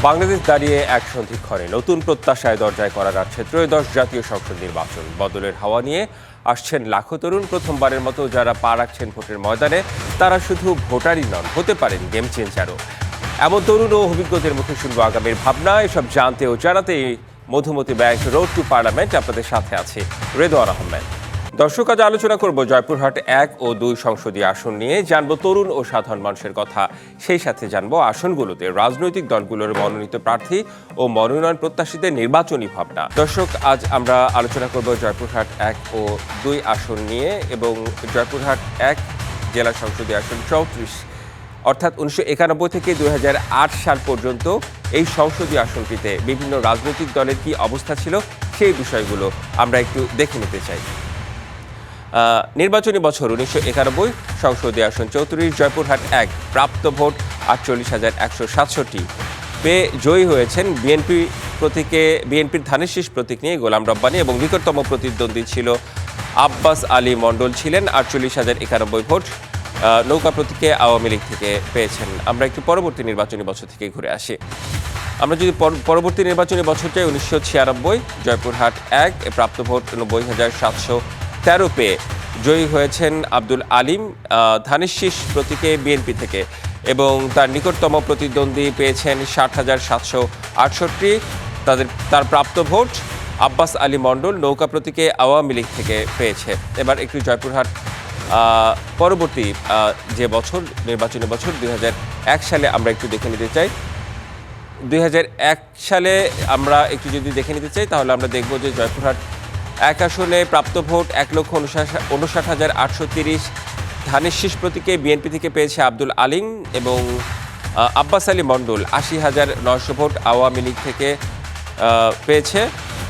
বাংলাদেশ দাঁড়িয়ে এক সন্ধিক্ষণে নতুন প্রত্যাশায় দরজায় করা যাচ্ছে ত্রয়োদশ জাতীয় সংসদ নির্বাচন। বদলের হাওয়া নিয়ে আসছেন লাখো তরুণ। প্রথমবারের মতো যারা পা রাখছেন ভোটের ময়দানে তারা শুধু ভোটারই নন, হতে পারেন গেম চেঞ্জারও। এমন তরুণ ও অভিজ্ঞদের মুখে শুনবো আগামীর ভাবনা। এসব জানতে ও জানাতে Madhumati bank road to parliament আপনাদের সাথে আছে রেদওয়ান আহমেদ। দর্শক, আজ আলোচনা করব জয়পুরহাট 1 ও 2 সংসদীয় আসন নিয়ে। জানবো তরুণ ও সাধারণ মানুষের কথা, সেই সাথে জানবো আসনগুলোতে রাজনৈতিক দলগুলোর মনোনীত প্রার্থী ও মনোনয়ন প্রত্যাশীদের নির্বাচনী ভাবনা। দর্শক, আজ আমরা আলোচনা করব জয়পুরহাট 1 ও 2 আসন নিয়ে এবং জয়পুরহাট 1 জেলা সংসদীয় আসন 34, অর্থাৎ 1991 থেকে 2008 সাল পর্যন্ত এই সংসদীয় আসনটিতে বিভিন্ন রাজনৈতিক দলের কি অবস্থা ছিল সেই বিষয়গুলো আমরা একটু দেখে নিতে চাই। নির্বাচনী বছর 1991, সংসদীয় আসন 34, জয়পুরহাট 1, প্রাপ্ত ভোট 48,167, পেয়ে জয়ী হয়েছেন বিএনপির ধানের শীষ প্রতীক নিয়ে গোলাম রব্বানী এবং নিকটতম প্রতিদ্বন্দ্বী ছিল আব্বাস আলী মণ্ডল, ছিলেন 48,091 ভোট। নৌকা প্রতীকে আওয়ামী লীগ থেকে পেয়েছেন। আমরা একটু পরবর্তী নির্বাচনী বছর থেকে ঘুরে আসি। আমরা যদি পরবর্তী নির্বাচনী বছর চাই, 1996, জয়পুরহাট 1, প্রাপ্ত ভোট 90,713 পেয়ে জয়ী হয়েছেন আব্দুল আলিম, ধানের শীষ প্রতীকে বিএনপি থেকে এবং তার নিকটতম প্রতিদ্বন্দ্বী পেয়েছেন 60,768। তার প্রাপ্ত ভোট আব্বাস আলী মণ্ডল, নৌকা প্রতীকে আওয়ামী লীগ থেকে পেয়েছে। এবার একটু জয়পুরহাট পরবর্তী যে বছর, নির্বাচনী বছর 2001 সালে আমরা একটু দেখে নিতে চাই। 2001 সালে আমরা একটু যদি দেখে নিতে চাই তাহলে আমরা দেখব যে জয়পুরহাট 1 আসনে প্রাপ্ত ভোট 1,59,830, ধানের শীষ প্রতীকে বিএনপি থেকে পেয়েছে আব্দুল আলিম এবং আব্বাস আলী মণ্ডল 80,900 ভোট আওয়ামী লীগ থেকে পেয়েছে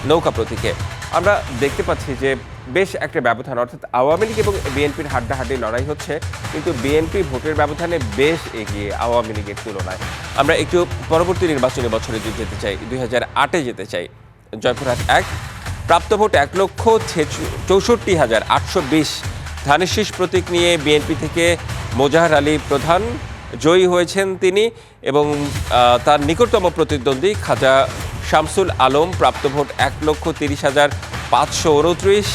নৌকা প্রতীকে। আমরা দেখতে পাচ্ছি যে বেশ একটা ব্যবধান, অর্থাৎ আওয়ামী লীগ এবং বিএনপির হাড্ডাহাড্ডি লড়াই হচ্ছে, কিন্তু বিএনপি ভোটের ব্যবধানে বেশ এগিয়ে আওয়ামী লীগের তুলনায়। আমরা একটু পরবর্তী নির্বাচনী বছরে যেতে চাই, 2008-এ যেতে চাই। জয়পুরহাট 1, প্রাপ্ত ভোট 1,64,820, ধানের শীষ প্রতীক নিয়ে বিএনপি থেকে মোজাহার আলী প্রধান, জয়ী হয়েছেন তিনি এবং তার নিকটতম প্রতিদ্বন্দ্বী খাজা শামসুল আলম, প্রাপ্ত ভোট 1,83,529,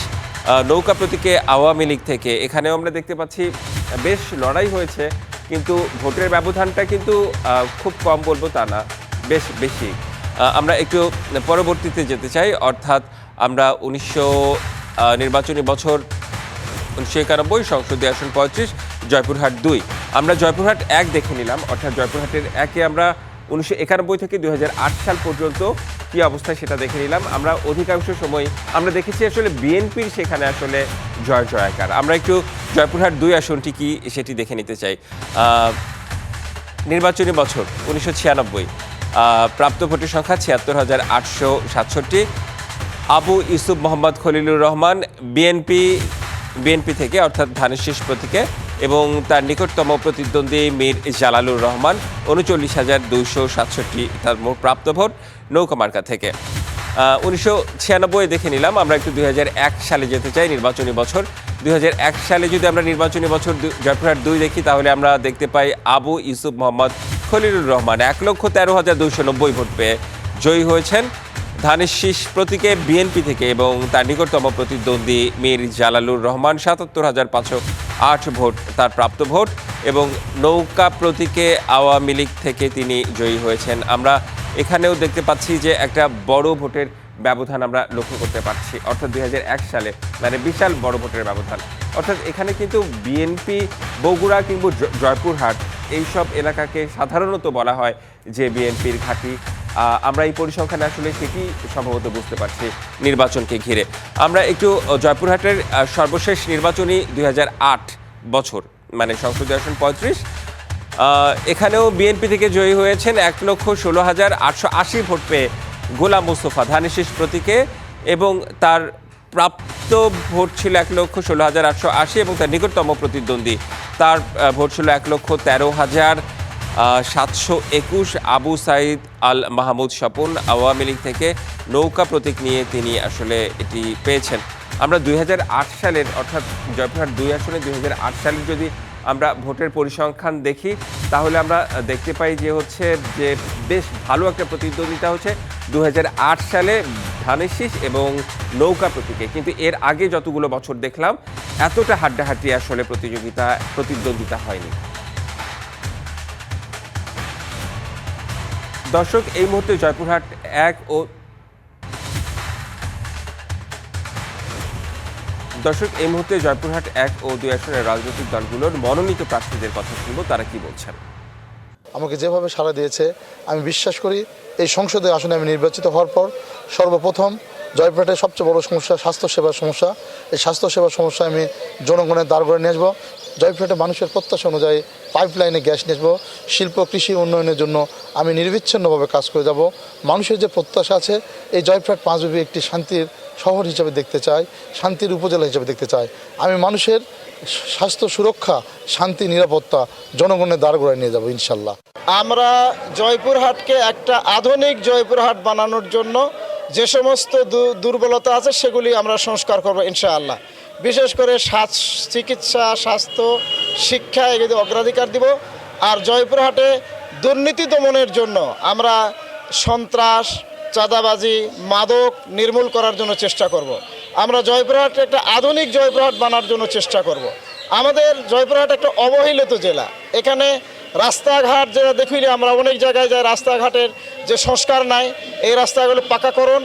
নৌকা প্রতীকে আওয়ামী লীগ থেকে। এখানেও আমরা দেখতে পাচ্ছি বেশ লড়াই হয়েছে, কিন্তু ভোটের ব্যবধানটা কিন্তু খুব কম বলবো তা না, বেশ বেশি। আমরা একটু পরবর্তীতে যেতে চাই, অর্থাৎ আমরা নির্বাচনী বছর 1991, সংসদীয় আসন 35, জয়পুরহাট 2। আমরা জয়পুরহাট 1 দেখে নিলাম, অর্থাৎ জয়পুরহাটের 1-এ আমরা 1991 থেকে 2008 সাল পর্যন্ত কি অবস্থা সেটা দেখে নিলাম। আমরা অধিকাংশ সময় আমরা দেখেছি আসলে বিএনপির সেখানে আসলে জয়কার। আমরা একটু জয়পুরহাট 2 আসনটি কি সেটি দেখে নিতে চাই। নির্বাচনী বছর 1996, প্রাপ্ত ভোটের সংখ্যা 76,867, আবু ইউসুফ মোহাম্মদ খলিলুর রহমান বিএনপি থেকে, অর্থাৎ ধানের শীষ প্রতীকে এবং তার নিকটতম প্রতিদ্বন্দ্বী মীর জালালুর রহমান, 39,267 তার মোট প্রাপ্ত ভোট নৌকা মার্কা থেকে। 1996 দেখে নিলাম। আমরা একটু 2001 সালে যেতে চাই, নির্বাচনী বছর 2001 সালে যদি আমরা নির্বাচনী বছর জয়পুরহাট 2 দেখি তাহলে আমরা দেখতে পাই আবু ইউসুফ মোহাম্মদ খলিলুর রহমান 1,13,290 ভোট পেয়ে জয়ী হয়েছেন ধানের শীষ প্রতীকে বিএনপি থেকে এবং তার নিকটতম প্রতিদ্বন্দ্বী মীর জালালুর রহমান 77,508 ভোট তার প্রাপ্ত ভোট এবং নৌকা প্রতীকে আওয়ামী লীগ থেকে তিনি জয়ী হয়েছেন। আমরা এখানেও দেখতে পাচ্ছি যে একটা বড় ভোটের ব্যবধান আমরা লক্ষ্য করতে পারছি, অর্থাৎ 2001 সালে মানে বিশাল বড় ভোটের ব্যবধান। অর্থাৎ এখানে কিন্তু বিএনপি বগুড়া কিংবা জয়পুরহাট এইসব এলাকাকে সাধারণত বলা হয় যে বিএনপির ঘাঁটি। আমরা এই পরিসংখ্যানে আসলে সেটি সম্ভবত বুঝতে পারছি নির্বাচনকে ঘিরে। আমরা একটু জয়পুরহাটের সর্বশেষ নির্বাচনী 2008 বছর মানে সংসদীয় আসন 35, এখানেও বিএনপি থেকে জয়ী হয়েছেন 1,16,880 ভোট পেয়ে গোলাম মোস্তফা, ধানের শীষ প্রতীকে এবং তার প্রাপ্ত ভোট ছিল 1,16,880 এবং তার নিকটতম প্রতিদ্বন্দ্বী তার ভোট ছিল 1,13,721, আবু সাইদ আল মাহমুদ স্বপন, আওয়ামী লীগ থেকে নৌকা প্রতীক নিয়ে তিনি আসলে এটি পেয়েছেন। আমরা 2008 সালের, অর্থাৎ জয়পুরহাট 2 আসনে 2008 সালের যদি আমরা ভোটের পরিসংখ্যান দেখি তাহলে আমরা দেখতে পাই যে হচ্ছে যে বেশ ভালো একটা প্রতিদ্বন্দ্বিতা হচ্ছে 2008 সালে ধানের শীষ এবং নৌকা প্রতীকে, কিন্তু এর আগে যতগুলো বছর দেখলাম এতটা হাড্ডাহাড্ডি আসলে প্রতিদ্বন্দ্বিতা হয়নি। দর্শক, এই মুহূর্তে জয়পুরহাট 1 ও জয়পুরহাট 1 ও 2 আসনের রাজনৈতিক দলগুলোর মনোনীত প্রার্থীদের কথা শুনবো, তারা কি বলছেন। আমাকে যেভাবে সাড়া দিয়েছে আমি বিশ্বাস করি এই সংসদে আসনে আমি নির্বাচিত হওয়ার পর সর্বপ্রথম জয়পুরহাটের সবচেয়ে বড় সমস্যা স্বাস্থ্যসেবার সমস্যা। এই স্বাস্থ্যসেবার সমস্যা আমি জনগণের দ্বার করে নিয়ে আসবো। জয়পুরহাটে মানুষের প্রত্যাশা অনুযায়ী পাইপলাইনে গ্যাস নিয়ে আসবো। শিল্প কৃষি উন্নয়নের জন্য আমি নিরবিচ্ছিন্নভাবে কাজ করে যাব। মানুষের যে প্রত্যাশা আছে এই জয়পুরহাট পাঁচবিবি একটি শান্তির শহর হিসেবে দেখতে চাই, শান্তির উপজেলা হিসেবে দেখতে চাই। আমি মানুষের স্বাস্থ্য সুরক্ষা, শান্তি, নিরাপত্তা জনগণের দ্বার করে নিয়ে যাব ইনশাল্লাহ। আমরা জয়পুরহাটকে একটা আধুনিক জয়পুরহাট বানানোর জন্য যে সমস্ত দুর্বলতা আছে সেগুলি আমরা সংস্কার করব ইনশাআল্লাহ। বিশেষ করে চিকিৎসা, স্বাস্থ্য, শিক্ষা এগুলি অগ্রাধিকার দিব। আর জয়পুরহাটে দুর্নীতি দমনের জন্য আমরা সন্ত্রাস, চাঁদাবাজি, মাদক নির্মূল করার জন্য চেষ্টা করব। আমরা জয়পুরহাটে একটা আধুনিক জয়পুরহাট বানার জন্য চেষ্টা করব। আমাদের জয়পুরহাট একটা অবহেলিত জেলা। এখানে রাস্তাঘাট যেটা দেখিলে আমরা অনেক জায়গায় যাই, রাস্তাঘাটের যে সংস্কার নাই, এই রাস্তাগুলো পাকাকরণ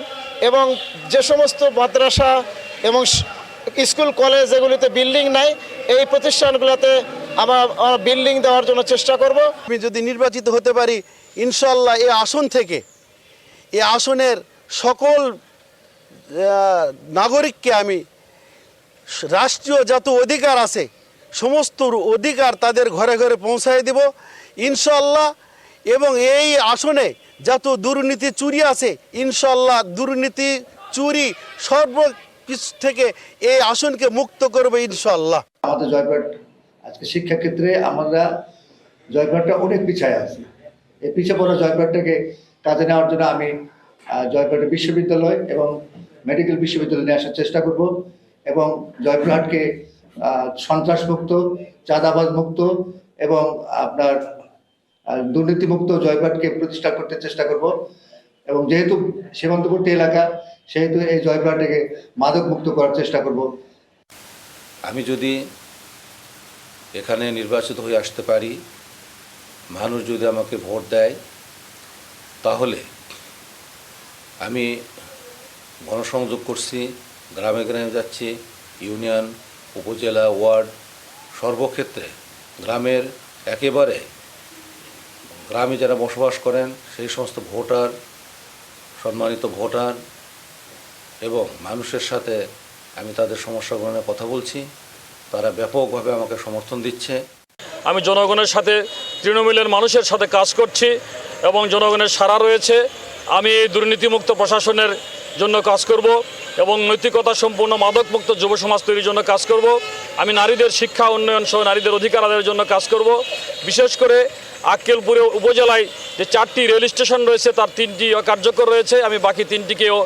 এবং যে সমস্ত মাদ্রাসা এবং স্কুল কলেজ এগুলিতে বিল্ডিং নাই, এই প্রতিষ্ঠানগুলোতে আমরা বিল্ডিং দেওয়ার জন্য চেষ্টা করব। আমি যদি নির্বাচিত হতে পারি ইনশাল্লাহ এই আসন থেকে এই আসনের সকল নাগরিককে আমি রাষ্ট্রীয় যত অধিকার আছে সমস্ত অধিকার তাদের ঘরে ঘরে পৌঁছায় দেব ইনশাল্লাহ। এবং এই আসনে যত দুর্নীতি চুরি আছে ইনশাল্লাহ দুর্নীতি চুরি সর্বকিছু থেকে এই আসনকে মুক্ত করবে ইনশাল্লাহ। আমাদের জয়পুরহাট আজকে শিক্ষাক্ষেত্রে আমরা জয়পুরহাটটা অনেক পিছায় আছি। এই পিছিয়ে পড়া জয়পুরহাটটাকে কাজে নেওয়ার জন্য আমি জয়পুরহাট বিশ্ববিদ্যালয় এবং মেডিকেল বিশ্ববিদ্যালয় নিয়ে আসার চেষ্টা করব এবং জয়পুরহাটকে সন্ত্রাসমুক্ত, চাঁদাবাজ মুক্ত এবং আপনার দুর্নীতিমুক্ত জয়পুরহাটকে প্রতিষ্ঠা করতে চেষ্টা করব। এবং যেহেতু সীমান্তবর্তী এলাকা সেহেতু এই জয়পুরহাটকে মাদক মুক্ত করার চেষ্টা করব। আমি যদি এখানে নির্বাচিত হয়ে আসতে পারি, মানুষ যদি আমাকে ভোট দেয়, তাহলে আমি গণসংযোগ করছি, গ্রামে গ্রামে যাচ্ছি, ইউনিয়ন, উপজেলা, ওয়ার্ড সর্বক্ষেত্রে গ্রামের একেবারে গ্রামে যারা বসবাস করেন সেই সমস্ত ভোটার, সম্মানিত ভোটার এবং মানুষের সাথে আমি তাদের সমস্যাগুলো নিয়ে কথা বলছি। তারা ব্যাপকভাবে আমাকে সমর্থন দিচ্ছে। আমি জনগণের সাথে, তৃণমূলের মানুষের সাথে কাজ করছি এবং জনগণের সাড়া রয়েছে। আমি এই দুর্নীতিমুক্ত প্রশাসনের জন্য কাজ করব এবং নৈতিকতা সম্পূর্ণ মাদকমুক্ত যুব সমাজ তৈরির জন্য কাজ করব। আমি নারীদের শিক্ষা উন্নয়ন সহ নারীদের অধিকার আদায়ের জন্য কাজ করব। বিশেষ করে আক্কেলপুরে উপজেলায় যে 4টি রেল স্টেশন রয়েছে তার 3টি কার্যকর রয়েছে, আমি বাকি 3টিকেও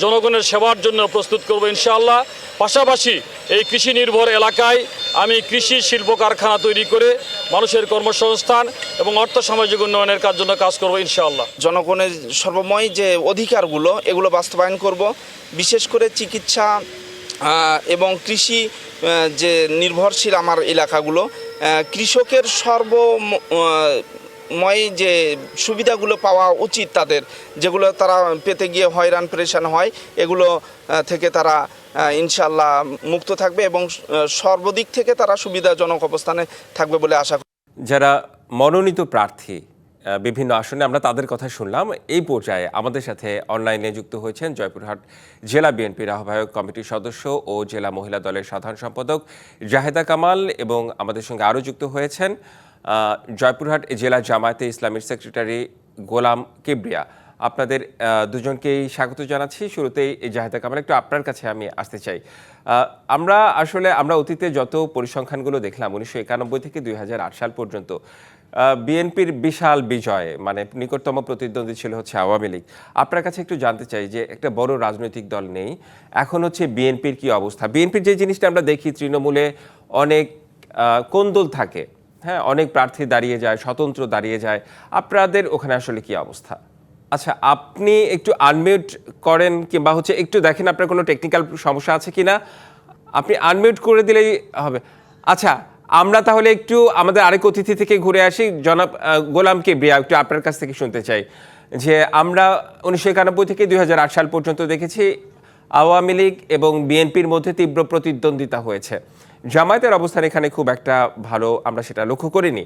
জনগণের সেবার জন্য প্রস্তুত করব ইনশাআল্লাহ। পাশাপাশি এই কৃষি নির্ভর এলাকায় আমি কৃষি শিল্প কারখানা তৈরি করে মানুষের কর্মসংস্থান এবং অর্থ সামাজিক উন্নয়নের জন্য কাজ করব ইনশাআল্লাহ। জনগণের সর্বময় যে অধিকারগুলো এগুলো বাস্তবায়ন করব। বিশেষ করে চিকিৎসা এবং কৃষি যে নির্ভরশীল আমার এলাকাগুলো, কৃষকের সর্বময় যে সুবিধাগুলো পাওয়া উচিত তাদের, যেগুলো তারা পেতে গিয়ে হয়রান পেরেশান হয়, এগুলো থেকে তারা ইনশাআল্লাহ মুক্ত থাকবে এবং সর্বদিক থেকে তারা সুবিধাজনক অবস্থানে থাকবে বলে আশা করি। যারা মনোনীত প্রার্থী বিভিন্ন আসনে আমরা তাদের কথা শুনলাম। এই পর্যায়ে আমাদের সাথে অনলাইনে যুক্ত হয়েছেন জয়পুরহাট জেলা বিএনপির আহ্বায়ক কমিটির সদস্য ও জেলা মহিলা দলের সাধারণ সম্পাদক জাহেদা কামাল এবং আমাদের সঙ্গে আরও যুক্ত হয়েছেন জয়পুরহাট জেলা জামায়াতে ইসলামীর সেক্রেটারি গোলাম কিবরিয়া। আপনাদের দুজনকেই স্বাগত জানাচ্ছি। শুরুতেই জাহেদা কামাল, একটু আপনার কাছে আমি আসতে চাই। আমরা অতীতে যত পরিসংখ্যানগুলো দেখলাম 1991 থেকে 2008 সাল পর্যন্ত বিএনপির বিশাল বিজয়, মানে নিকটতম প্রতিদ্বন্দ্বী ছিল হচ্ছে আওয়ামী লীগ। আপনার কাছে একটু জানতে চাই যে একটা বড় রাজনৈতিক দল নেই, এখন হচ্ছে বিএনপির কি অবস্থা? বিএনপির যে জিনিসটা আমরা দেখি তৃণমূলে অনেক কোন্দল থাকে, হ্যাঁ, অনেক প্রার্থী দাঁড়িয়ে যায়, স্বতন্ত্র দাঁড়িয়ে যায়, আপনাদের ওখানে আসলে কি অবস্থা? আচ্ছা, আপনি একটু আনমিউট করেন কিংবা হচ্ছে একটু দেখেন আপনার কোনো টেকনিক্যাল সমস্যা আছে কিনা, আপনি আনমিউট করে দিলেই হবে। আচ্ছা, আমরা তাহলে একটু আমাদের আরেক অতিথি থেকে ঘুরে আসি, জনাব গোলাম কিবরিয়া, একটু আপনার কাছ থেকে শুনতে চাই যে আমরা 1991 থেকে 2008 সাল পর্যন্ত দেখেছি আওয়ামী লীগ এবং বিএনপির মধ্যে তীব্র প্রতিদ্বন্দ্বিতা হয়েছে। জামায়াতের অবস্থান এখানে খুব একটা ভালো আমরা সেটা লক্ষ্য করিনি।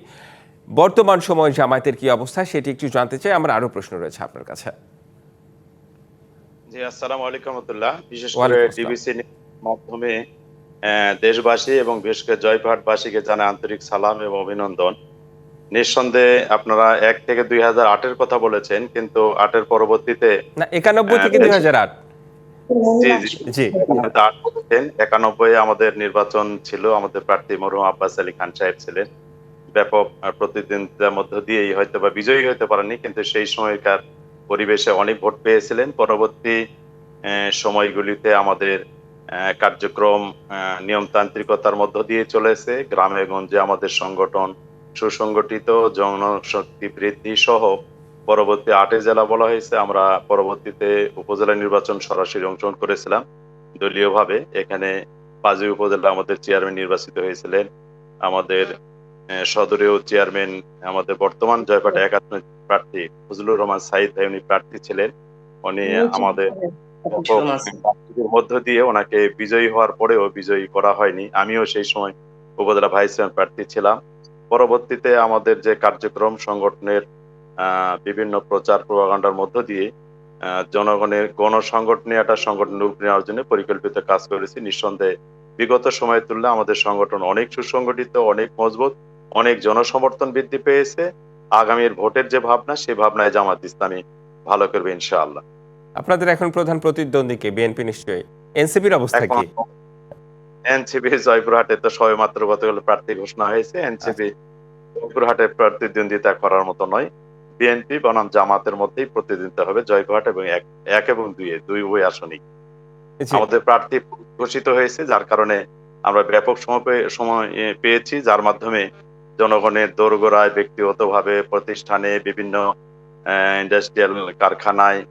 বর্তমান সময়ে জামায়াতের কি অবস্থা সেটি একটু জানতে চাই। আমার আরো প্রশ্ন রয়েছে আপনার কাছে। জি, আসসালামু আলাইকুম রহমতুল্লাহ। বিশেষ করে ওয়ালাইকুম আসসালাম। ডিবিসি মাধ্যমে দেশবাসী এবং বিশেষ করে জয়পুরহাটবাসীকে জানাই আন্তরিক সালাম এবং অভিনন্দন। নিঃসন্দেহে আপনারা 1 থেকে 2008-এর কথা বলেছেন, কিন্তু 8-এর পরবর্তীতে না, 91 থেকে 2008। জি জি 2008 বলেছেন, 91-এ আমাদের নির্বাচন ছিল, আমাদের প্রার্থী মরহুম আব্বাস আলী খান সাহেব ছিলেন। ব্যাপক প্রতিদ্বন্দ্বিতার মধ্য দিয়েই হয়তো বা বিজয়ী হতে পারেনি, কিন্তু সেই সময়কার পরিবেশে অনেক ভোট পেয়েছিলেন। পরবর্তী সময়গুলিতে আমাদের কার্যক্রম নিয়মতান্ত্রিকতার মধ্য দিয়ে চলেছে। গ্রামে গঞ্জে আমাদের সংগঠন সুসংগঠিত, জনশক্তি বৃদ্ধি সহ পরবর্তী 8 জেলা বলা হয়েছে। আমরা পরবর্তীতে উপজেলা নির্বাচন সরাসরি অংশগ্রহণ করেছিলাম দলীয়ভাবে। এখানে পাঁচই উপজেলা আমাদের চেয়ারম্যান নির্বাচিত হয়েছিলেন। আমাদের সদরীয় চেয়ারম্যান আমাদের বর্তমান জয়পাট 1 আসনের প্রার্থী ফজলুর রহমান সাইদ ভাই, উনি প্রার্থী ছিলেন। উনি আমাদের প্রার্থীদের মধ্য দিয়ে ওনাকে বিজয়ী হওয়ার পরেও বিজয়ী করা হয়নি। আমিও সেই সময় উপজেলা ভাইস চেয়ারম্যান প্রার্থী ছিলাম। পরবর্তীতে আমাদের যে কার্যক্রম সংগঠনের বিভিন্ন প্রচার প্রপাগান্ডার মধ্য দিয়ে জনগণের গণসংগঠনে একটা সংগঠন রূপ নেওয়ার জন্য পরিকল্পিত কাজ করেছি। নিঃসন্দেহে বিগত সময়ের তুলনায় আমাদের সংগঠন অনেক সুসংগঠিত, অনেক মজবুত, অনেক জনসমর্থন বৃদ্ধি পেয়েছে। আগামীর ভোটের যে ভাবনা, সেই ভাবনায় জামাত ইসলামী ভালো করবে ইনশাআল্লাহ। আপনাদের এখন প্রধান প্রতিদ্বন্দ্বী কে? বিএনপি নিশ্চয়ই। এনসিপির অবস্থা কি? এনসিপি জয়পুরহাটে তো সবেমাত্র গতকাল প্রার্থী ঘোষণা হয়েছে। এনসিপি জয়পুরহাটে প্রতিদ্বন্দ্বিতা করার মতো নয়। বিএনপি বনাম জামাতের মধ্যেই প্রতিদ্বন্দ্বিতা হবে জয়পুরহাট এবং 1 এবং 2 উভয় আসনেই। জি, আমাদের প্রার্থী ঘোষিত হয়েছে, যার কারণে আমরা ব্যাপক সময় পেয়েছি, যার মাধ্যমে জনগণের দোরগোড়ায় ব্যক্তিগতভাবে প্রতিষ্ঠানে, বিভিন্ন ইন্ডাস্ট্রিয়াল কারখানায়,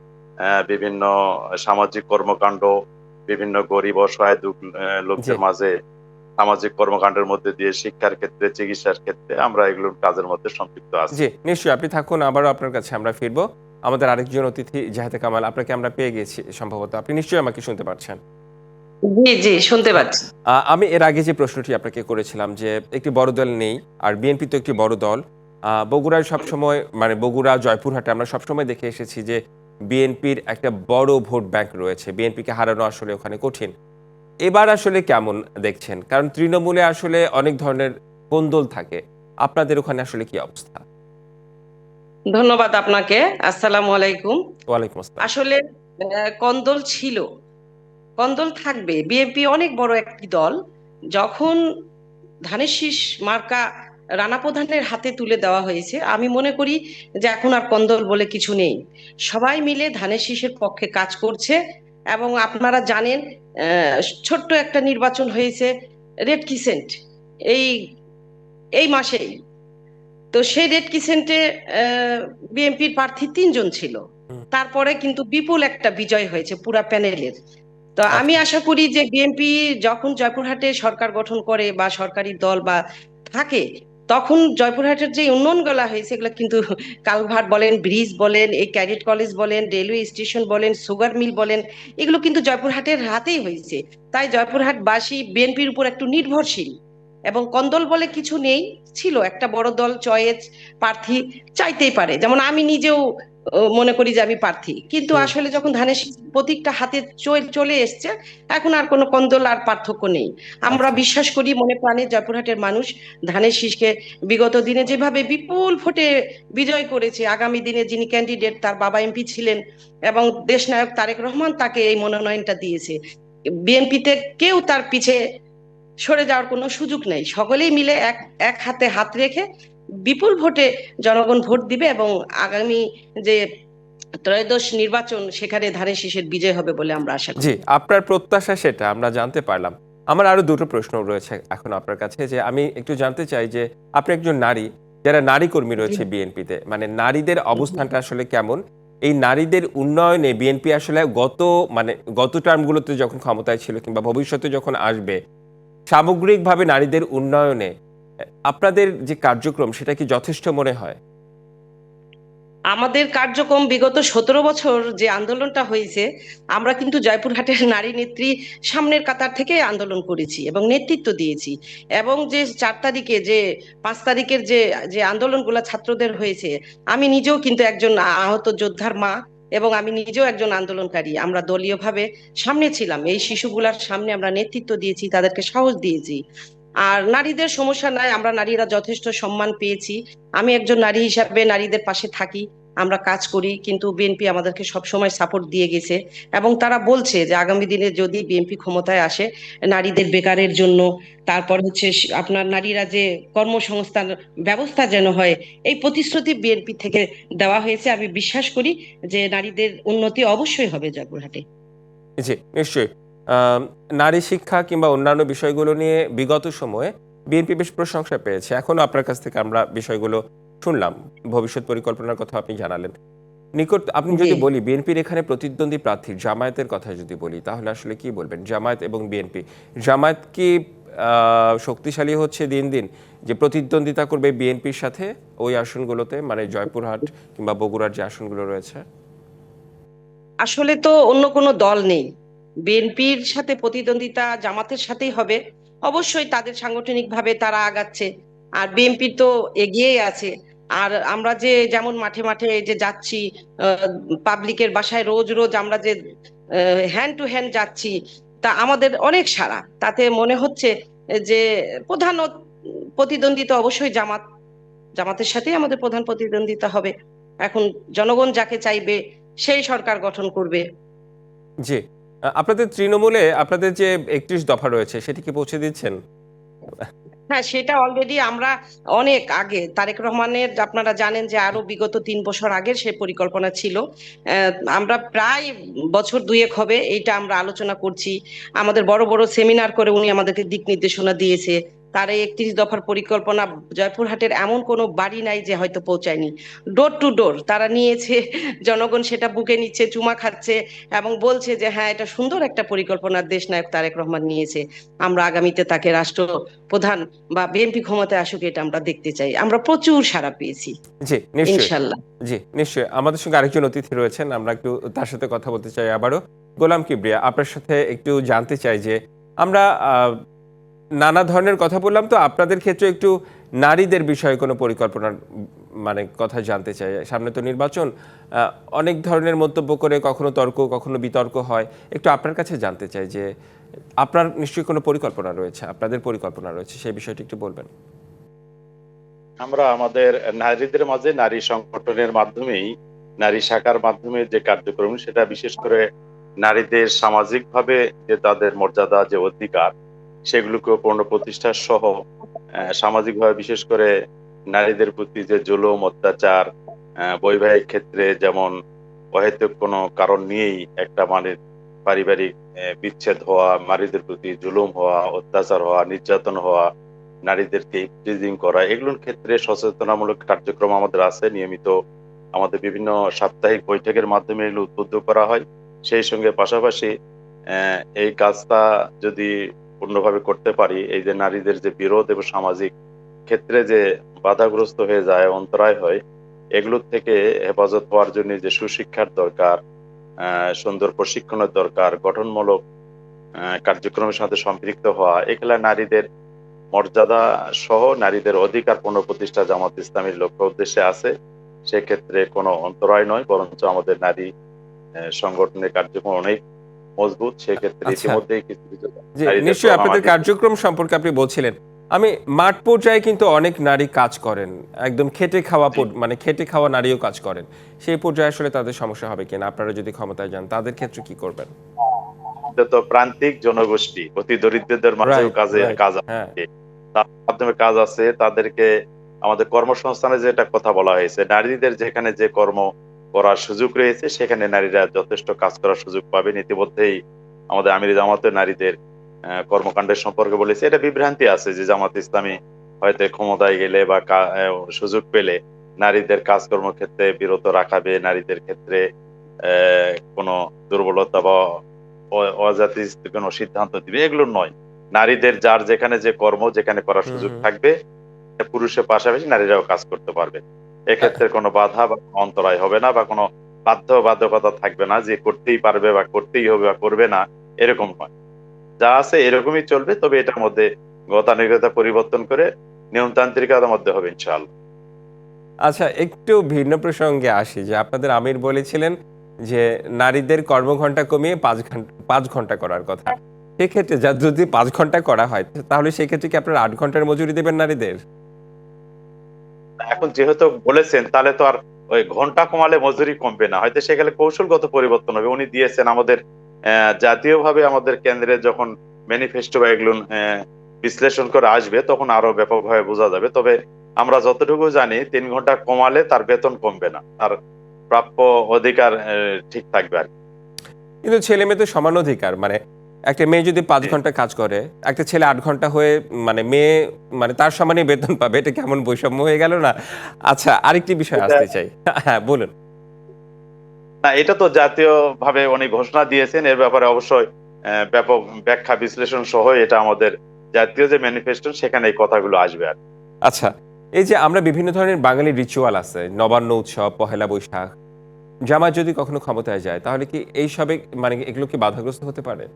বিভিন্ন সামাজিক কর্মকাণ্ড, বিভিন্ন গরিব অসহায় লোকদের জি। মাঝে সামাজিক কর্মকাণ্ডের মধ্যে দিয়ে শিক্ষার ক্ষেত্রে, চিকিৎসার ক্ষেত্রে আমরা এগুলোর কাজের মধ্যে সম্পৃক্ত আছি। জি, নিশ্চয়ই আপনি থাকুন, আবারও আপনার কাছে আমরা ফিরবো। আমাদের আরেকজন অতিথি জাহেদা কামাল, আপনাকে আমরা পেয়ে গেছি সম্ভবত। আপনি নিশ্চয়ই আমাকে শুনতে পাচ্ছেন। জি জি শুনতে পাচ্ছি। আমি এর আগে যে প্রশ্নটি আপনাকে করেছিলাম যে একটি বড় দল নেই, আর বিএনপি তো একটি বড় দল। বগুড়ায় সবসময়, মানে বগুড়া, জয়পুরহাটে আমরা সবসময় দেখে এসেছি যে বিএনপির একটা বড় ভোট ব্যাংক রয়েছে। বিএনপিকে হারানো আসলে ওখানে কঠিন। এবার আসলে কেমন দেখছেন? কারণ তৃণমূলে আসলে অনেক ধরনের কোন্দল থাকে। আপনাদের ওখানে আসলে কি অবস্থা? ধন্যবাদ আপনাকে। আসসালামু আলাইকুম। ওয়ালাইকুম আসসালাম। আসলে কন্দল ছিল, কন্দল থাকবে। বিএনপি অনেক বড় একটি দল। যখন ধানের শীষ মার্কা রানা প্রধানের হাতে তুলে দেওয়া হয়েছে, আমি মনে করি যে এখন আর কন্দল বলে কিছু নেই। সবাই মিলে ধানের শীষের পক্ষে কাজ করছে। এবং আপনারা জানেন, ছোট্ট একটা নির্বাচন হয়েছে রেড ক্রিসেন্ট এই এই মাসেই। তো সেই রেড ক্রিসেন্টে বিএনপির প্রার্থী 3 জন ছিল। তারপরে কিন্তু বিপুল একটা বিজয় হয়েছে পুরা প্যানেলের। তো আমি আশা করি যে বিএনপি যখন জয়পুরহাটে সরকার গঠন করে বা সরকারি দল বা থাকে, তখন জয়পুরহাটের যে উন্নয়নগুলো হয়েছে এগুলো কিন্তু কালভার্ট বলেন, ব্রিজ বলেন, এই ক্যাডেট কলেজ বলেন, রেলওয়ে স্টেশন বলেন, সুগার মিল বলেন, এগুলো কিন্তু জয়পুরহাটের হাতেই হয়েছে। তাই জয়পুরহাটবাসী বিএনপির উপর একটু নির্ভরশীল। এবং কন্দল বলে কিছু নেই। ছিল একটা বড় দল, চয়েস প্রার্থী চাইতেই পারে। যেমন আমি নিজেও মনে করি যে আমি প্রার্থী, কিন্তু আসলে যখন ধানের শীষ প্রতীকটা হাতে চলে এসছে, এখন আর কোনো কন্দল আর পার্থক্য নেই। আমরা বিশ্বাস করি মনে প্রাণে জয়পুরহাটের মানুষ ধানের শীষকে বিগত দিনে যেভাবে বিপুল ভোটে বিজয় করেছে, আগামী দিনে যিনি ক্যান্ডিডেট তার বাবা এমপি ছিলেন এবং দেশনায়ক তারেক রহমান তাকে এই মনোনয়নটা দিয়েছে। বিএনপিতে কেউ তার পিছে সরে যাওয়ার কোনো সুযোগ নেই। সকলেই মিলে এক হাতে হাত রেখে বিপুল ভোটে জনগণ ভোট দিবে এবং আগামী যে ত্রয়োদশ নির্বাচন, সেখানে ধানের শীষের বিজয় হবে বলে আমরা আশা করি। জি, আপনার প্রত্যাশা সেটা আমরা জানতে পারলাম। আমার আরো দুটো প্রশ্ন রয়েছে এখন আপনার কাছে, যে আমি একটু জানতে চাই যে আপনি একজন নারী, যারা নারী কর্মী রয়েছে বিএনপিতে, মানে নারীদের অবস্থানটা আসলে কেমন? এই নারীদের উন্নয়নে বিএনপি আসলে গত টার্মগুলোতে যখন ক্ষমতায় ছিল কিংবা ভবিষ্যতে যখন আসবে, সামগ্রিকভাবে নারীদের উন্নয়নে আপনাদের যে কার্যক্রম সেটা কি যথেষ্ট মনে হয়? আমাদের কার্যক্রম বিগত 17 বছর যে আন্দোলনটা হয়েছে, আমরা কিন্তু জয়পুরহাটের নারী নেত্রী সামনের কাতার থেকে আন্দোলন করেছি এবং নেতৃত্ব দিয়েছি। এবং যে 4 তারিখে যে 5 তারিখের যে যে আন্দোলনগুলো ছাত্রদের হয়েছে, আমি নিজেও কিন্তু একজন আহত যোদ্ধার মা, এবং আমি নিজেও একজন আন্দোলনকারী। আমরা দলীয়ভাবে সামনে ছিলাম, এই শিশুগুলার সামনে আমরা নেতৃত্ব দিয়েছি, তাদেরকে সাহস দিয়েছি। আর নারীদের সমস্যা নাই, আমরা নারীরা যথেষ্ট সম্মান পেয়েছি। আমি একজন নারী হিসাবে নারীদের পাশে থাকি, আমরা কাজ করি, কিন্তু বিএনপি আমাদেরকে সবসময় সাপোর্ট দিয়ে গেছে। এবং তারা বলছে যে আগামী দিনে যদি বিএনপি ক্ষমতায় আসে, নারীদের বেকারের জন্য, তারপর হচ্ছে আপনার নারীরা যে কর্মসংস্থান ব্যবস্থা যেন হয়, এই প্রতিশ্রুতি বিএনপি থেকে দেওয়া হয়েছে। আমি বিশ্বাস করি যে নারীদের উন্নতি অবশ্যই হবে জয়পুরহাটে। জি, নিশ্চয়ই। আম নারী শিক্ষা কিংবা অন্যান্য বিষয়গুলো নিয়ে বিগত সময়ে বিএনপি বেশ প্রশংসা পেয়েছে। এখনো আপনার কাছ থেকে আমরা বিষয়গুলো শুনলাম। ভবিষ্যৎ পরিকল্পনার কথা আপনি জানালেন। আপনি জি, যদি বলি বিএনপির এখানে প্রতিদ্বন্দ্বী প্রার্থী জামায়াতের কথা যদি বলি, তাহলে আসলে কি বলবেন? জামায়াত এবং বিএনপি। জামায়াত কি শক্তিশালী হচ্ছে দিন, দিন? যে প্রতিদ্বন্দ্বিতা করবে বিএনপির সাথে ওই আসনগুলোতে, মানে জয়পুরহাট কিংবা বগুড়ার যে আসনগুলো রয়েছে? আসলে তো অন্য কোনো দল নেই, বিএনপির সাথে প্রতিদ্বন্দ্বিতা জামাতের সাথেই হবে। অবশ্যই তাদের সাংগঠনিক ভাবে তারা আগাচ্ছে, আর বিএনপি তো এগিয়েই আছে। আর আমরা যে যেমন মাঠে মাঠে যে যাচ্ছি, পাবলিকের বাসায় রোজ রোজ আমরা যে হ্যান্ড টু হ্যান্ড যাচ্ছি, তা আমাদের অনেক সাড়া। তাতে মনে হচ্ছে যে প্রধান প্রতিদ্বন্দ্বিতা অবশ্যই জামাতের সাথেই আমাদের প্রধান প্রতিদ্বন্দ্বিতা হবে। এখন জনগণ যাকে চাইবে সেই সরকার গঠন করবে। জি। আপনাদের তৃণমূলে আপনাদের যে ৩১ দফা রয়েছে সেটি কি পৌঁছে দিচ্ছেন? হ্যাঁ, সেটা অলরেডি আমরা অনেক আগে, তারেক রহমানের আপনারা জানেন যে আরো বিগত 3 বছর আগের সে পরিকল্পনা ছিল। আমরা প্রায় বছর দুয়েক হবে এইটা আমরা আলোচনা করছি। আমাদের বড় বড় সেমিনার করে উনি আমাদেরকে দিক নির্দেশনা দিয়েছে। তার এই 31 দফার পরিকল্পনা জয়পুরহাটের এমন কোনো বাড়ি নাই যে হয়তো পৌঁছায়নি। ডোর টু ডোর তারা নিয়েছে, জনগণ সেটা বুকে নিচ্ছে, চুমা খাচ্ছে, এবং বলছে যে হ্যাঁ, এটা সুন্দর একটা পরিকল্পনা দেশ নায়ক তারেক রহমান নিয়েছে। আমরা আগামীতে তাকে রাষ্ট্র প্রধান বা বিএনপি ক্ষমতায় আসুক, এটা আমরা দেখতে চাই। আমরা প্রচুর সাড়া পেয়েছি জি, নিশ্চয়ই। ইনশাল্লাহ। জি, নিশ্চয়ই। আমাদের সঙ্গে আরেকজন অতিথি রয়েছেন। আমরা একটু তার সাথে কথা বলতে চাই আবারও। গোলাম কিবরিয়া, আপনার সাথে একটু জানতে চাই যে আমরা নানা ধরনের কথা বললাম, তো আপনাদের ক্ষেত্রে একটু নারীদের বিষয়ে কোনো পরিকল্পনার কথা জানতে চাই। সামনে তো নির্বাচন, অনেক ধরনের মন্তব্য করে কখনো তর্ক, কখনো বিতর্ক হয়। একটু আপনার কাছে জানতে চাই যে আপনার নিশ্চয়ই কোনো পরিকল্পনা রয়েছে, আপনাদের পরিকল্পনা রয়েছে, সেই বিষয়টি একটু বলবেন। আমরা আমাদের নারীদের মাঝে নারী সংগঠনের মাধ্যমেই, নারী শাখার মাধ্যমে যে কার্যক্রম, সেটা বিশেষ করে নারীদের সামাজিকভাবে যে তাদের মর্যাদা, যে অধিকার, সেগুলোকে পূর্ণ প্রতিষ্ঠা সহ সামাজিকভাবে বিশেষ করে নারীদের প্রতি যে জুলুম, অত্যাচার, বৈবাহিক ক্ষেত্রে যেমন অহেতুক কোনো কারণ নিয়েই একটা পারিবারিক বিচ্ছেদ হওয়া, নারীদের প্রতি জুলুম হওয়া, অত্যাচার হওয়া, নির্যাতন হওয়া, নারীদেরকে ইপটিজিং করা, এগুলোর ক্ষেত্রে সচেতনামূলক কার্যক্রম আমাদের আছে। নিয়মিত আমাদের বিভিন্ন সাপ্তাহিক বৈঠকের মাধ্যমে এগুলো উদ্বুদ্ধ করা হয়। সেই সঙ্গে পাশাপাশি এই কাজটা যদি পূর্ণভাবে করতে পারি, এই যে নারীদের যে বিরোধ এবং সামাজিক ক্ষেত্রে যে বাধাগ্রস্ত হয়ে যায়, অন্তরায় হয়, এগুলোর থেকে হেফাজত হওয়ার জন্য যে সুশিক্ষার দরকার, সুন্দর প্রশিক্ষণের দরকার, গঠনমূলক কার্যক্রমের সাথে সম্পৃক্ত হওয়া, এগুলা নারীদের মর্যাদা সহ নারীদের অধিকার পুনঃপ্রতিষ্ঠা জামাত ইসলামীর লক্ষ্য উদ্দেশ্যে আছে। সেক্ষেত্রে কোনো অন্তরায় নয়, বরঞ্চ আমাদের নারী সংগঠনের কার্যক্রম অনেক মজবুত। সেক্ষেত্রে আচ্ছা। ইতিমধ্যেই কিছু কিছু জি, নারীদের নিশ্চয়ই আপনাদের সামাজিক কার্যক্রম সম্পর্কে আপনি বলছিলেন। আমি মাঠ পর্যায়ে কিন্তু অনেক নারী কাজ করেন। একদম খেটে খাওয়া খেটে খাওয়া নারীও কাজ করেন। সেই পর্যায়ে আসলে তাদের সমস্যা হবে কিনা? আপনারা যদি ক্ষমতায় যান, তাদের ক্ষেত্রে কি করবেন? তো প্রান্তিক জনগোষ্ঠী, অতি দরিদ্রদের মাঝেও রাইট, কাজ হ্যাঁ। আছে, তার মাধ্যমে কাজ আছে। তাদেরকে আমাদের কর্মসংস্থানে যেটা কথা বলা হয়েছে, নারীদের যেখানে যে কর্ম করার সুযোগ রয়েছে, সেখানে নারীরা যথেষ্ট কাজ করার সুযোগ পাবেন। ইতিমধ্যেই আমাদের আমির জামাতে নারীদের কর্মকাণ্ডের সম্পর্কে বলেছি, এটা বিভ্রান্তি আছে যে জামাত ইসলামী হয়তো ক্ষমতায় গেলে বা সুযোগ পেলে নারীদের কাজকর্ম ক্ষেত্রে বিরত রাখাবে, নারীদের ক্ষেত্রে কোনো দুর্বলতা বা অজাতির কোনো সিদ্ধান্ত দিবে, এগুলো নয়। নারীদের যার যেখানে যে কর্ম যেখানে করার সুযোগ থাকবে, পুরুষের পাশাপাশি নারীরাও কাজ করতে পারবে। এক্ষেত্রে কোনো বাধা বা অন্তরায় হবে না, বা কোনো বাধ্যবাধকতা থাকবে না যে করতেই পারবে বা করতেই হবে বা করবে না, এরকম নয়। যা আছে এরকমই চলবে, তবে এটার মধ্যে গতানুগতিকতা পরিবর্তন করে নিয়মতান্ত্রিকতার মধ্যে হবে ইনশাআল্লাহ। আচ্ছা, একটু ভিন্ন প্রসঙ্গে আসি, যে আপনাদের আমির বলেছিলেন যে নারীদের কর্মঘণ্টা কমিয়ে 5 ঘন্টা করার কথা। সেক্ষেত্রে যদি 5 ঘন্টা করা হয়, তাহলে সেক্ষেত্রে কি আপনারা 8 ঘন্টার মজুরি দেবেন নারীদের? এখন যেহেতু বলেছেন, তাহলে তো আর ওই ঘন্টা কমালে মজুরি কমবে না, হয়তো সেখানে কৌশলগত পরিবর্তন হবে। উনি দিয়েছেন আমাদের জাতীয়ভাবে আমাদের কেন্দ্রে যখন ম্যানিফেস্টো বা এগুলো বিশ্লেষণ করে আসবে, তখন আরো ব্যাপকভাবে বোঝা যাবে। তবে আমরা যতটুকু জানি 3 ঘন্টা কমালে তার বেতন কমবে না, তার প্রাপ্য অধিকার ঠিক থাকবে আর কি। কিন্তু ছেলে মেয়ে তো সমান অধিকার, মানে একটা মেয়ে যদি 5 ঘন্টা কাজ করে, একটা ছেলে 8 ঘন্টা হয়ে মানে মেয়ে মানে তার সমানই বেতন পাবে, এটা কেমন বৈষম্য হয়ে গেল না? আচ্ছা, আরেকটি বিষয় আসতে চাই। হ্যাঁ, বলুন। না, এটা তো জাতীয় ভাবে উনি ঘোষণা দিয়েছেন, এর ব্যাপারে অবশ্যই ব্যাপক ব্যাখ্যা বিশ্লেষণ সহ এটা আমাদের জাতীয় যে ম্যানিফেস্টো, সেখানে এই কথাগুলো আসবে আর কি। আচ্ছা, এই যে আমরা বিভিন্ন ধরনের বাঙালি রিচুয়াল আছে, নবান্ন উৎসব, পহেলা বৈশাখ, জামাত যদি কখনো ক্ষমতায় যায়, তাহলে কি এই সবে মানে এগুলো কি বাধাগ্রস্ত হতে পারে?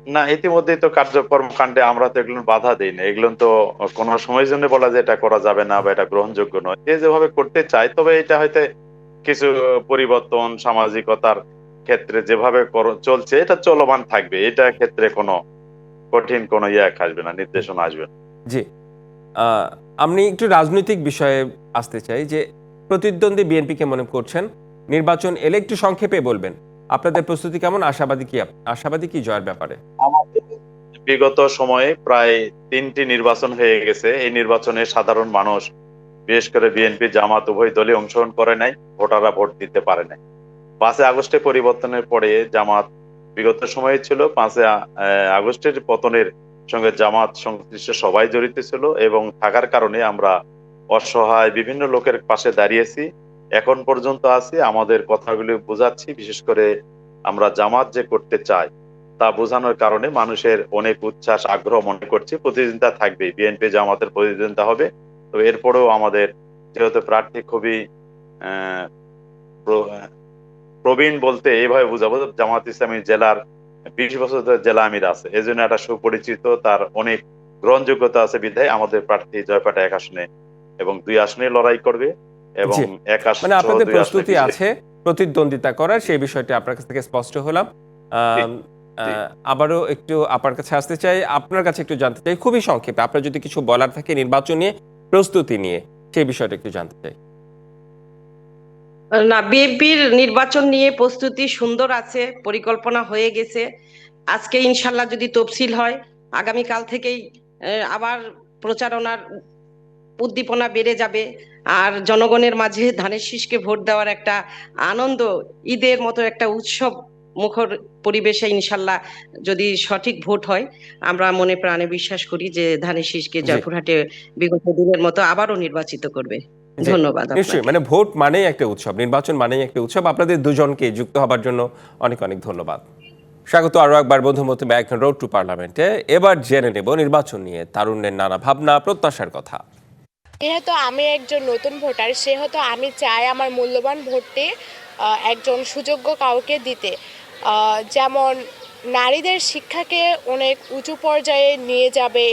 না, ইতিমধ্যেই তো কার্যকর্মকাণ্ডে আমরা তো এগুলো বাধা দিই না। এগুলো তো কোনো সময়ের জন্য বলা যে এটা করা যাবে না বা এটা গ্রহণযোগ্য নয়। যে যেভাবে করতে চায়, তবে এটা হয়তো কিছু পরিবর্তন সামাজিকতার ক্ষেত্রে যেভাবে চলছে, এটা চলমান থাকবে। এটা ক্ষেত্রে কোনো কঠিন কোনো আসবে না, নির্দেশনা আসবে না। জি। আমি একটু রাজনৈতিক বিষয়ে আসতে চাই, যে প্রতিদ্বন্দ্বী বিএনপিকে মনে করছেন, নির্বাচন এলে একটু সংক্ষেপে বলবেন আপনাদের প্রস্তুতি কেমন, আশাবাদী কি জয়ের ব্যাপারে? আমাদের বিগত সময়ে প্রায় 3টি নির্বাচন হয়ে গেছে। এই নির্বাচনে সাধারণ মানুষ, বিশেষ করে বিএনপি জামাত উভয় দলই অংশগ্রহণ করে নাই, ভোটাররা ভোট দিতে পারে নাই। 5 আগস্টে পরিবর্তনের পরে জামাত বিগত সময়ে ছিল, 5 আগস্টের পতনের সঙ্গে জামাত সংশ্লিষ্ট সবাই জড়িত ছিল, এবং থাকার কারণে আমরা অসহায় বিভিন্ন লোকের পাশে দাঁড়িয়েছি, এখন পর্যন্ত আছি। আমাদের কথাগুলি বোঝাচ্ছি, বিশেষ করে আমরা জামাত যে করতে চাই তা বোঝানোর কারণে মানুষের অনেক উচ্ছ্বাস আগ্রহ মনে করছি। প্রতিদ্বন্দ্বিতা থাকবে, বিএনপি জামাতের প্রতিদ্বন্দ্বিতা হবে। তো এরপরেও আমাদের যেহেতু প্রার্থী খুবই আহ প্রবীণ, বলতে এইভাবে বুঝাবো, জামাত ইসলামী জেলার 20 বছর ধরে জেলা আমির আছে, এই জন্য একটা সুপরিচিত, তার অনেক গ্রহণযোগ্যতা আছে, বিধায় আমাদের প্রার্থী জয়পাটা 1 আসনে এবং 2 আসনে লড়াই করবে, এবং জি, 1 আসন মানে আপনাদের 2 আসনে প্রস্তুতি আছে প্রতিদ্বন্দ্বিতা করার, সেই বিষয়টি আপনার কাছ থেকে স্পষ্ট হলাম। আবারও একটু আপনার কাছে আসতে চাই, আপনার কাছে একটু জানতে চাই খুবই সংক্ষেপে, আপনার যদি কিছু বলার থাকে নির্বাচন নিয়ে, প্রস্তুতি নিয়ে, সেই বিষয়টা একটু জানতে চাই। না, বিএনপির নির্বাচন নিয়ে প্রস্তুতি সুন্দর আছে, পরিকল্পনা হয়ে গেছে। আজকে ইনশাল্লাহ যদি তফসিল হয়, আগামীকাল থেকেই আবার প্রচারণার উদ্দীপনা বেড়ে যাবে। আর জনগণের মাঝে ধানের শীষকে ভোট দেওয়ার একটা আনন্দ, ঈদের মতো একটা উৎসব মুখর পরিবেশে ইনশাল্লাহ যদি সঠিক ভোট হয়, আমরা মনে প্রাণে বিশ্বাস করি যে ধানের শীষকে জয়পুরহাটে বিগত দিনের মতো আবারও নির্বাচিত করবে। ধন্যবাদ। নিশ্চয়ই, মানে ভোট মানেই একটা উৎসব, নির্বাচন মানেই একটা উৎসব। আপনাদের দুজনকে যুক্ত হবার জন্য অনেক অনেক ধন্যবাদ। স্বাগত আরো একবার বন্ধুমতে ব্যাক রোড টু পার্লামেন্টে। এবার জেনে নেব নির্বাচন নিয়ে তারুণ্যের নানা ভাবনা, প্রত্যাশার কথা। যেহেতু আমি একজন নতুন ভোটার, সেহেতু আমি চাই আমার মূল্যবান ভোটটি একজন সুযোগ্য কাউকে দিতে, যেমন নারীদের শিক্ষাকে অনেক উঁচু পর্যায়ে নিয়ে যাবে,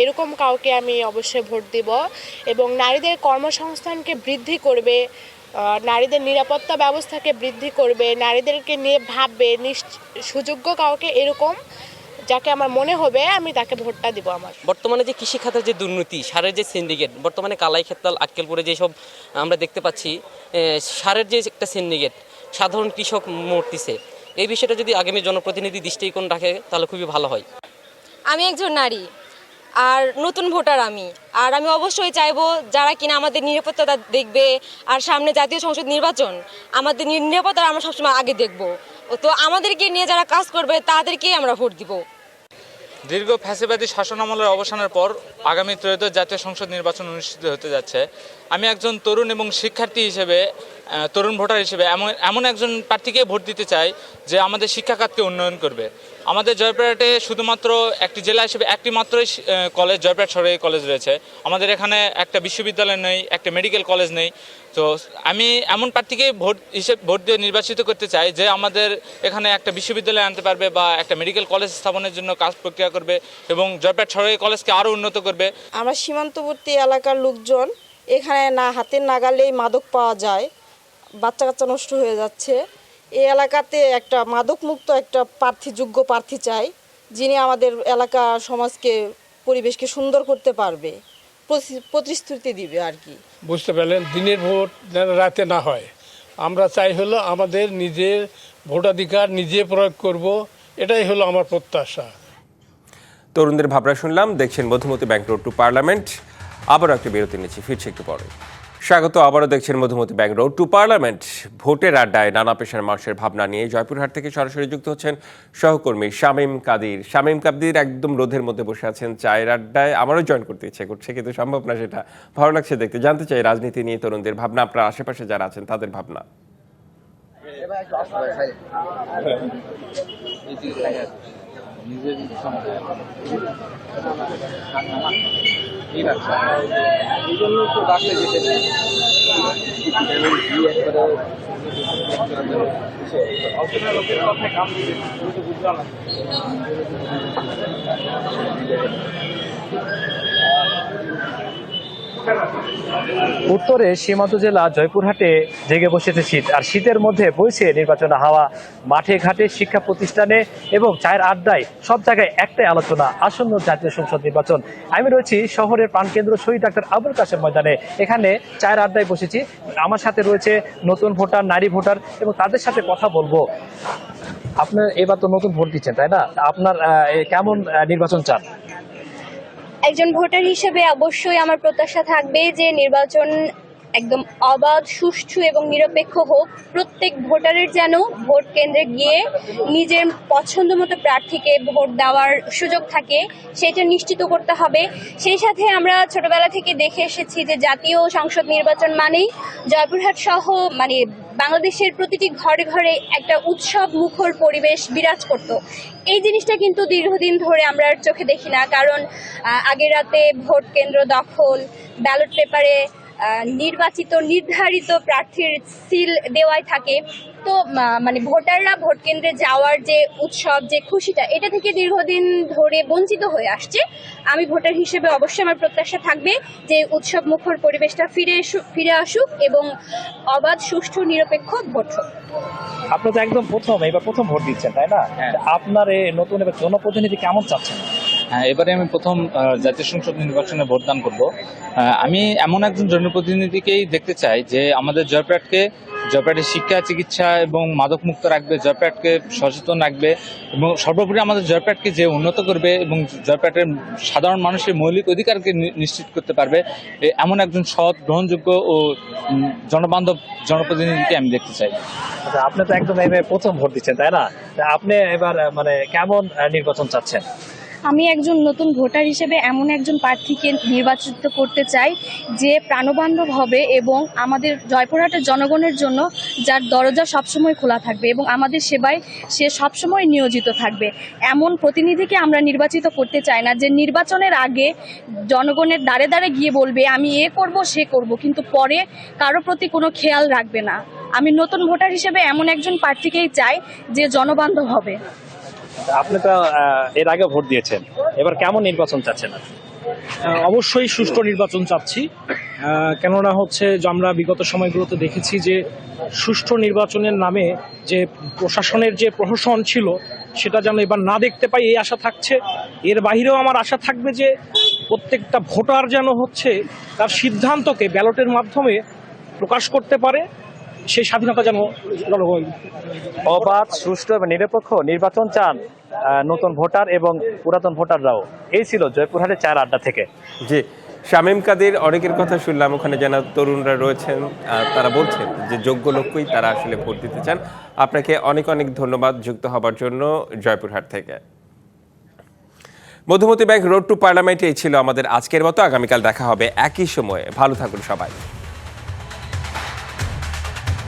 এরকম কাউকে আমি অবশ্যই ভোট দিব, এবং নারীদের কর্মসংস্থানকে বৃদ্ধি করবে, নারীদের নিরাপত্তা ব্যবস্থাকে বৃদ্ধি করবে, নারীদেরকে নিয়ে ভাববে, সুযোগ্য কাউকে এরকম যাকে আমার মনে হবে, আমি তাকে ভোটটা দিব। আমার বর্তমানে যে কৃষি খাতের যে দুর্নীতি, সারের যে সিন্ডিকেট, বর্তমানে কালাই খেতাল আক্কেলপুরে যেসব আমরা দেখতে পাচ্ছি, সারের যে একটা সিন্ডিকেট, সাধারণ কৃষক মরতেছে, এই বিষয়টা যদি আগামী জনপ্রতিনিধি দৃষ্টিকোণ রাখে তাহলে খুবই ভালো হয়। আমি একজন নারী আর নতুন ভোটার আর আমি অবশ্যই চাইবো যারা কিনা আমাদের নিরাপত্তা দেখবে, আর সামনে জাতীয় সংসদ নির্বাচন, আমাদের নিরাপত্তা আমরা সবসময় আগে দেখব, তো আমাদেরকে নিয়ে যারা কাজ করবে তাদেরকেই আমরা ভোট দিব। দীর্ঘ ফ্যাসিবাদী শাসনামলের অবসানের পর আগামী ত্রয়োদশ জাতীয় সংসদ নির্বাচন অনুষ্ঠিত হতে যাচ্ছে। আমি একজন তরুণ এবং শিক্ষার্থী হিসেবে, তরুণ ভোটার হিসেবে এমন একজন প্রার্থীকে ভোট দিতে চাই যে আমাদের শিক্ষাখাতকে উন্নয়ন করবে। আমাদের জয়পুরহাটে শুধুমাত্র একটি জেলা হিসেবে একটি মাত্রই কলেজ, জয়পুরহাট সরকারি কলেজ রয়েছে। আমাদের এখানে একটা বিশ্ববিদ্যালয় নেই, একটা মেডিকেল কলেজ নেই। তো আমি এমন প্রার্থীকে ভোট দিয়ে নির্বাচিত করতে চাই যে আমাদের এখানে একটা বিশ্ববিদ্যালয় আনতে পারবে বা একটা মেডিকেল কলেজ স্থাপনের জন্য কাজ প্রক্রিয়া করবে এবং জয়পুরহাট সরকারি কলেজকে আরও উন্নত করবে। আমরা সীমান্তবর্তী এলাকার লোকজন, এখানে হাতের নাগালেই মাদক পাওয়া যায়, বাচ্চা কাচ্চা নষ্ট হয়ে যাচ্ছে। এই এলাকাতে একটা মাদকমুক্ত একটা যোগ্য প্রার্থী চাই, যিনি আমাদের এলাকা সমাজকে, পরিবেশকে সুন্দর করতে পারবে, প্রতিশ্রুতি দিবে আর কি। বুঝতে পারলেন, দিনের ভোট যেন রাতে না হয়। আমরা চাই হলো আমাদের নিজের ভোটাধিকার নিজে প্রয়োগ করব, এটাই হলো আমার প্রত্যাশা। তরুণদের ভাবনা শুনলাম। দেখছেন Madhumati bank road to parliament. আবারও একটা বিরতি নিচ্ছি, ফিরছি একটু পরে। স্বাগত, আবারও দেখছেন Madhumati bank road to parliament. ভোটের আড্ডায় নানা পেশার মানুষের ভাবনা নিয়ে জয়পুরহাট থেকে সরাসরি যুক্ত হচ্ছেন সহকর্মী শামীম কাদির। শামীম কাদির একদম রোদের মধ্যে বসে আছেন চায়ের আড্ডায়। আমারও জয়েন করতে ইচ্ছে করছে, কিন্তু সম্ভব না সেটা। ভালো লাগছে দেখতে। জানতে চাই রাজনীতি নিয়ে তরুণদের ভাবনা, আপনার আশেপাশে যারা আছেন তাদের ভাবনা। উত্তরে সীমান্ত জেলা জয়পুরহাটে জেগে বসেছে শীত, আর শীতের মধ্যে বইছে নির্বাচন হাওয়া। মাঠে ঘাটে, শিক্ষা প্রতিষ্ঠানে এবং চায়ের আড্ডায় সব জায়গায় একটাই আলোচনা, আসন্ন জাতীয় সংসদ নির্বাচন। আমি রয়েছি শহরের প্রাণকেন্দ্র শহীদ ডাক্তার আবুল কাশেম ময়দানে। এখানে চায়ের আড্ডায় বসেছি। আমার সাথে রয়েছে নতুন ভোটার, নারী ভোটার, এবং তাদের সাথে কথা বলবো। আপনার এবার তো নতুন ভোট দিচ্ছেন, তাই না? আপনার কেমন নির্বাচন চান? একজন ভোটার হিসেবে অবশ্যই আমার প্রত্যাশা থাকবে যে নির্বাচন একদম অবাধ, সুষ্ঠু এবং নিরপেক্ষ হোক। প্রত্যেক ভোটারের যেন ভোট কেন্দ্রে গিয়ে নিজের পছন্দ মতো প্রার্থীকে ভোট দেওয়ার সুযোগ থাকে, সেটা নিশ্চিত করতে হবে। সেই সাথে আমরা ছোটবেলা থেকে দেখে এসেছি যে জাতীয় সংসদ নির্বাচন মানেই জয়পুরহাট সহ বাংলাদেশের প্রতিটি ঘরে ঘরে একটা উৎসব মুখর পরিবেশ বিরাজ করত। এই জিনিসটা কিন্তু দীর্ঘদিন ধরে আমরা চোখে দেখি না, কারণ আগের রাতে ভোট কেন্দ্র দখল, ব্যালট পেপারে নির্বাচিত নির্ধারিত প্রার্থীর সিল দেওয়াই থাকে। তো ভোটাররা ভোট কেন্দ্রে যাওয়ার যে উৎসব, যে খুশিটা, এটা থেকে দীর্ঘদিন ধরে বঞ্চিত হয়ে আসছে। আমি ভোটার হিসেবে অবশ্যই আমার প্রত্যাশা থাকবে যে উৎসব মুখর পরিবেশটা ফিরে আসুক এবং অবাধ, সুষ্ঠু, নিরপেক্ষ ভোট হোক। আপনি তো একদম এবার প্রথম ভোট দিচ্ছেন, তাই না? আপনার এই নতুন এবার জনপ্রতিনিধি কেমন চাচ্ছেন? হ্যাঁ, এবারে আমি প্রথম জাতীয় সংসদ নির্বাচনে ভোটদান করব। আমি এমন একজন জনপ্রতিনিধিকেই দেখতে চাই যে আমাদের জয়পুরহাটের শিক্ষা, চিকিৎসা এবং মাদক মুক্ত রাখবে, জয়পুরহাটকে সচেতন রাখবে এবং সর্বোপরি আমাদের জয়পুরহাটকে যে উন্নত করবে এবং জয়পুরহাটের সাধারণ মানুষের মৌলিক অধিকারকে নিশ্চিত করতে পারবে, এমন একজন সৎ, গ্রহণযোগ্য ও জনবান্ধব জনপ্রতিনিধিকে আমি দেখতে চাই। আচ্ছা, আপনি তো একদম প্রথম ভোট দিচ্ছেন, তাই না? আপনি এবার কেমন নির্বাচন চাচ্ছেন? আমি একজন নতুন ভোটার হিসেবে এমন একজন প্রার্থীকে নির্বাচিত করতে চাই যে প্রাণবান্ধব হবে এবং আমাদের জয়পুরহাটের জনগণের জন্য যার দরজা সবসময় খোলা থাকবে এবং আমাদের সেবায় সে সবসময় নিয়োজিত থাকবে। এমন প্রতিনিধিকে আমরা নির্বাচিত করতে চাই না যে নির্বাচনের আগে জনগণের দ্বারে দ্বারে গিয়ে বলবে আমি এ করব, সে করব, কিন্তু পরে কারো প্রতি কোনো খেয়াল রাখবে না। আমি নতুন ভোটার হিসেবে এমন একজন প্রার্থীকেই চাই যে জনবান্ধব হবে। আপনি তো এর আগে ভোট দিয়েছেন, এবার কেমন নির্বাচন চাচ্ছেন? অবশ্যই সুষ্ঠু নির্বাচন চাচ্ছি, কেননা হচ্ছে যে আমরা বিগত সময়গুলোতে দেখেছি যে সুষ্ঠু নির্বাচনের নামে যে প্রশাসনের যে প্রহসন ছিল সেটা যেন এবার না দেখতে পাই, এই আশা থাকছে। এর বাইরেও আমার আশা থাকবে যে প্রত্যেকটা ভোটার যেন হচ্ছে তার সিদ্ধান্তকে ব্যালটের মাধ্যমে প্রকাশ করতে পারে, সেই স্বাধীনতা যেন অবাধ, সুষ্ঠু এবং নিরপেক্ষ নির্বাচন চান নতুন ভোটার এবং পুরাতন ভোটাররাও। এই ছিল জয়পুরহাটের চায়ের আড্ডা থেকে। জি, শামীম কাদির, অনেকের কথা শুনলাম ওখানে যারা তরুণরা রয়েছেন তারা বলছেন যে যোগ্য লোকই তারা আসলে ভোট দিতে চান। আপনাকে অনেক অনেক ধন্যবাদ যুক্ত হবার জন্য জয়পুরহাট থেকে। Madhumati bank road to parliament এই ছিল আমাদের আজকের মতো। আগামীকাল দেখা হবে একই সময়ে। ভালো থাকুন সবাই।